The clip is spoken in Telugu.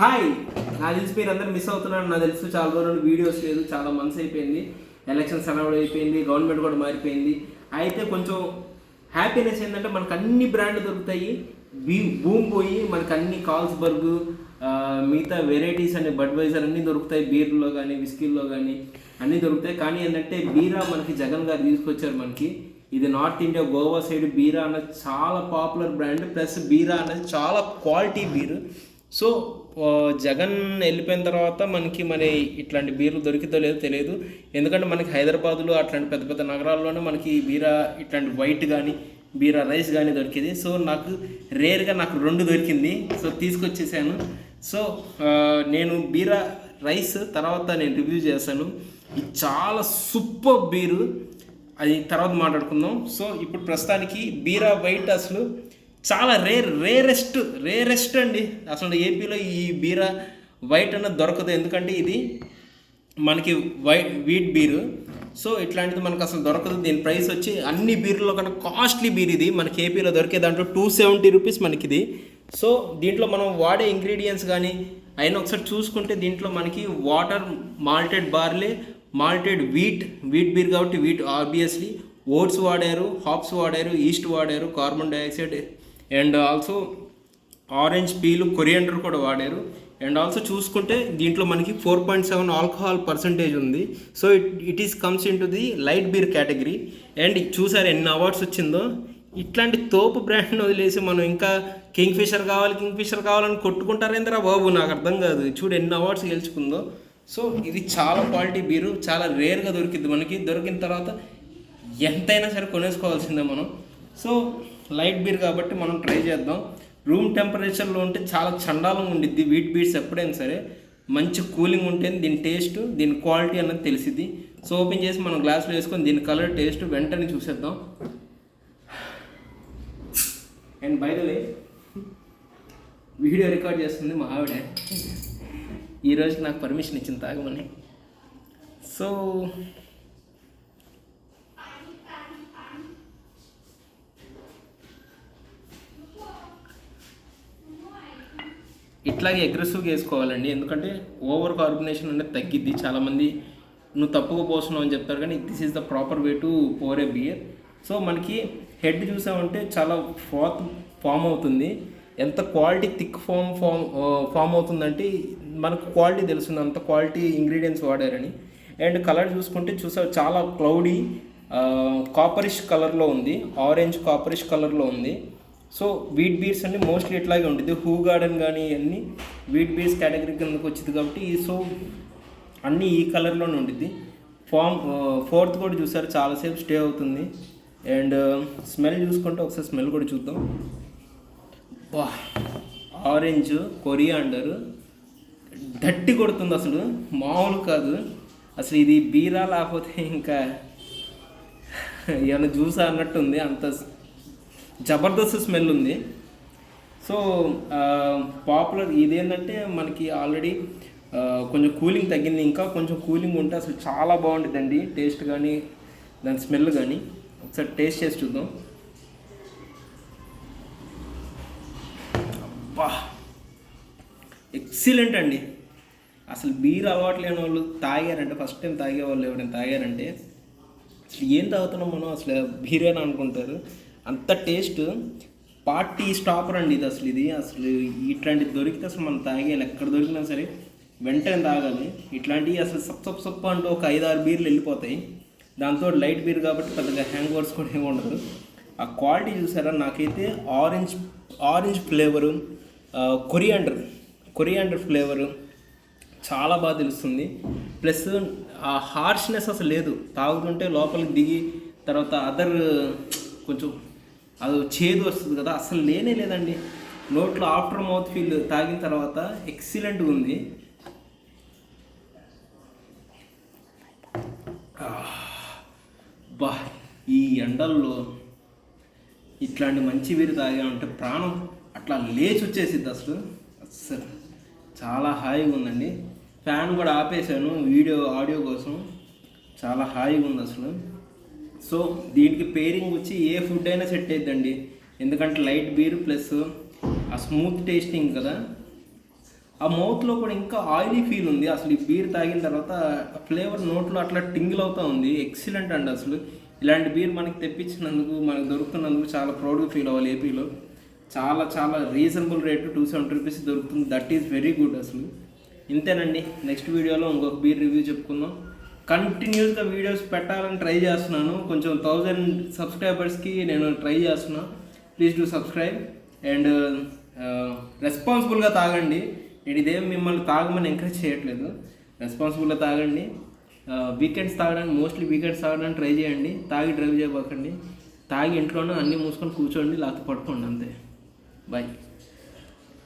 హాయ్, నాకు తెలిసి మీరు అందరూ మిస్ అవుతున్నాను. నాకు తెలుసు చాలా రోజులు వీడియోస్ లేదు, చాలా మంత్స్ అయిపోయింది. ఎలక్షన్స్ అనౌడ్ అయిపోయింది, గవర్నమెంట్ కూడా మారిపోయింది. అయితే కొంచెం హ్యాపీనెస్ ఏంటంటే మనకు అన్ని బ్రాండ్లు దొరుకుతాయి. బూమ్ పోయి మనకు అన్ని కాల్స్బర్గ్ మిగతా వెరైటీస్ అనే బడ్వైజర్ అన్నీ దొరుకుతాయి. బీర్లో కానీ విస్కీల్లో కానీ అన్నీ దొరుకుతాయి. కానీ ఏంటంటే బీరా మనకి జగన్ గారు తీసుకొచ్చారు మనకి. ఇది నార్త్ ఇండియా గోవా సైడ్ బీరా అన్నది చాలా పాపులర్ బ్రాండ్, ప్లస్ బీరా అనేది చాలా క్వాలిటీ బీర్. సో జగన్ వెళ్ళిపోయిన తర్వాత మనకి మరి ఇట్లాంటి బీర్లు దొరికితో లేదో తెలియదు. ఎందుకంటే మనకి హైదరాబాద్లో అట్లాంటి పెద్ద పెద్ద నగరాల్లోనే మనకి బీరా ఇట్లాంటి వైట్ కానీ బీరా రైస్ కానీ దొరికింది. సో నాకు రేర్గా నాకు 2 దొరికింది, సో తీసుకొచ్చేసాను. సో నేను బీరా రైస్ తర్వాత నేను రివ్యూ చేశాను. ఇది చాలా సూపర్ బీరు, అది తర్వాత మాట్లాడుకుందాం. సో ఇప్పుడు ప్రస్తుతానికి బీరా వైట్ అసలు చాలా రేరెస్ట్ అండి. అసలు ఏపీలో ఈ బీరా వైట్ అన్నది దొరకదు, ఎందుకంటే ఇది మనకి వీట్ బీరు. సో ఇట్లాంటిది మనకు అసలు దొరకదు. దీని ప్రైస్ వచ్చి అన్ని బీర్లలో కన్నా కాస్ట్లీ బీర్ ఇది. మనకి ఏపీలో దొరికే దాంట్లో 270 రూపీస్ మనకి ఇది. సో దీంట్లో మనం వాడే ఇంగ్రీడియంట్స్ కానీ అయినా ఒకసారి చూసుకుంటే దీంట్లో మనకి water, malted barley, malted wheat beer కాబట్టి వీట్ ఆబ్వియస్లీ, ఓట్స్ వాడారు, హాప్స్ వాడారు, ఈస్ట్ వాడారు, carbon dioxide and also orange peel, coriander కూడా వాడారు. అండ్ ఆల్సో చూసుకుంటే దీంట్లో మనకి 4.7 ఆల్కహాల్ పర్సంటేజ్ ఉంది. So it is comes in to the light beer category. And చూసారు ఎన్ని అవార్డ్స్ వచ్చిందో. ఇట్లాంటి తోపు బ్రాండ్ని వదిలేసి మనం ఇంకా కింగ్ ఫిషర్ కావాలని కొట్టుకుంటారేంద్రా బాబు, నాకు అర్థం కాదు. చూడు ఎన్ని అవార్డ్స్ గెలుచుకుందో. సో ఇది చాలా క్వాలిటీ బీరు, చాలా రేర్గా దొరికింది మనకి. దొరికిన తర్వాత ఎంతైనా సరే కొనేసుకోవాల్సిందే మనం. సో లైట్ బీర్ కాబట్టి మనం ట్రై చేద్దాం. రూమ్ టెంపరేచర్లో ఉంటే చాలా చండాలంగా ఉండిద్ది వీట్ బీర్స్. ఎప్పుడైనా సరే మంచి కూలింగ్ ఉంటే దీని టేస్ట్, దీని క్వాలిటీ అన్నది తెలిసిద్ది. సో ఓపెన్ చేసి మనం గ్లాస్లో వేసుకొని దీని కలర్, టేస్ట్ వెంటనే చూసేద్దాం. And by the way video record చేస్తుంది మా ఆవిడ. ఈరోజుకి నాకు పర్మిషన్ ఇచ్చింది తాగమని. సో ఇట్లాగే అగ్రెసివ్గా వేసుకోవాలండి, ఎందుకంటే ఓవర్ కార్బనేషన్ అనేది తగ్గిద్ది. చాలామంది నువ్వు తప్పుగా పోస్తున్నావు అని చెప్తారు, కానీ this is the proper way to pour a beer. So మనకి హెడ్ చూసామంటే చాలా ఫామ్ అవుతుంది. ఎంత క్వాలిటీ థిక్ ఫామ్ అవుతుందంటే మనకు క్వాలిటీ తెలుస్తుంది, అంత క్వాలిటీ ఇంగ్రీడియంట్స్ వాడారని. అండ్ కలర్ చూసుకుంటే చాలా క్లౌడీ కాపరిష్ కలర్లో ఉంది, ఆరెంజ్ కాపరిష్ కలర్లో ఉంది. సో వీట్ బీర్స్ అన్ని మోస్ట్లీ ఇట్లాగే ఉంటుంది. హూ గార్డెన్ కానీ అన్నీ వీట్ బీర్స్ కేటగిరీ కిందకు వచ్చింది కాబట్టి సో అన్నీ ఈ కలర్లోనే ఉంటుంది. ఫోర్త్ కూడా చూసారు చాలాసేపు స్టే అవుతుంది. అండ్ స్మెల్ చూసుకుంటే ఒకసారి స్మెల్ కూడా చూద్దాం. ఆరెంజ్, కొరియాండర్ దట్టి కొడుతుంది, అసలు మామూలు కాదు. అసలు ఇది బీరా లేకపోతే ఇంకా ఏమైనా జ్యూసా అన్నట్టుంది, అంత జబర్దస్త్ స్మెల్ ఉంది. సో పాపులర్ ఇదేంటంటే మనకి ఆల్రెడీ కొంచెం కూలింగ్ తగ్గింది, ఇంకా కొంచెం కూలింగ్ ఉంటే అసలు చాలా బాగుంటుందండి టేస్ట్ కానీ దాని స్మెల్ కానీ. ఒకసారి టేస్ట్ చేసి చూద్దాం. అబ్బా ఎక్సలెంట్ అండి. అసలు బీర్ అలవాటు లేని వాళ్ళు తాగారంటే, ఫస్ట్ టైం తాగేవాళ్ళు ఎవరైనా తాగారంటే అసలు ఏం తాగుతున్నాం మనం, అసలు బీరేనా అనుకుంటారు. అంత టేస్ట్, పార్టీ స్టాపర్ అండి ఇది. అసలు ఇట్లాంటిది దొరికితే అసలు మనం తాగేయాలి. ఎక్కడ దొరికినా సరే వెంటనే తాగాలి. ఇట్లాంటివి అసలు సప్ప అంటూ ఒక 5-6 బీర్లు వెళ్ళిపోతాయి. దాంతో లైట్ బీర్ కాబట్టి పెద్దగా హ్యాంగ్ ఓవర్స్ కూడా ఏమి ఉండదు. ఆ క్వాలిటీ చూసారా, నాకైతే ఆరెంజ్ ఫ్లేవరు, కొరియాండర్ ఫ్లేవరు చాలా బాగా తెలుస్తుంది. ప్లస్ ఆ హార్ష్నెస్ అసలు లేదు, తాగుతుంటే లోపలికి దిగి తర్వాత కొంచెం అది చేదు వస్తుంది కదా, అసలు లేదండి. నోట్లో ఆఫ్టర్ మౌత్ ఫీల్ తాగిన తర్వాత ఎక్సలెంట్గా ఉంది. ఈ ఎండల్లో ఇట్లాంటి మంచి బీరు తాగామంటే ప్రాణం అట్లా లేచి వచ్చేసిద్ది. అసలు చాలా హాయిగా ఉందండి. ఫ్యాన్ కూడా ఆపేసాను ఆడియో కోసం. చాలా హాయిగా ఉంది అసలు. సో దీనికి పేరింగ్ వచ్చి ఏ ఫుడ్ అయినా సెట్ అవుతుందండి, ఎందుకంటే లైట్ బీర్ ప్లస్ ఆ స్మూత్ టేస్టింగ్ కదా. ఆ మౌత్లో కూడా ఇంకా ఆయిలీ ఫీల్ ఉంది. అసలు ఈ బీర్ తాగిన తర్వాత ఫ్లేవర్ నోట్లో అట్లా టింగిల్ అవుతూ ఉంది. ఎక్సలెంట్ అండి. అసలు ఇలాంటి బీర్ మనకి తెప్పించినందుకు, మనకు దొరుకుతున్నందుకు చాలా ప్రౌడ్గా ఫీల్ అవ్వాలి. ఏపీలో చాలా చాలా రీజనబుల్ రేటు 270 రూపీస్ దొరుకుతుంది. That is very good. అసలు ఇంతేనండి. నెక్స్ట్ వీడియోలో ఇంకొక బీర్ రివ్యూ చెప్పుకుందాం. కంటిన్యూస్గా వీడియోస్ పెట్టాలని ట్రై చేస్తున్నాను. కొంచెం 1000 సబ్స్క్రైబర్స్కి నేను ట్రై చేస్తున్నా. ప్లీజ్ డూ సబ్స్క్రైబ్ అండ్ రెస్పాన్సిబుల్గా తాగండి. నేను ఇదేం మిమ్మల్ని తాగమని ఎంకరేజ్ చేయట్లేదు. రెస్పాన్సిబుల్గా తాగండి. వీకెండ్స్ తాగడానికి, మోస్ట్లీ వీకెండ్స్ తాగడానికి ట్రై చేయండి. తాగి డ్రైవ్ చేయబోకండి. తాగి ఇంట్లోనే అన్నీ మూసుకొని కూర్చోండి, లేకపోతే పడుకోండి. అంతే. బాయ్.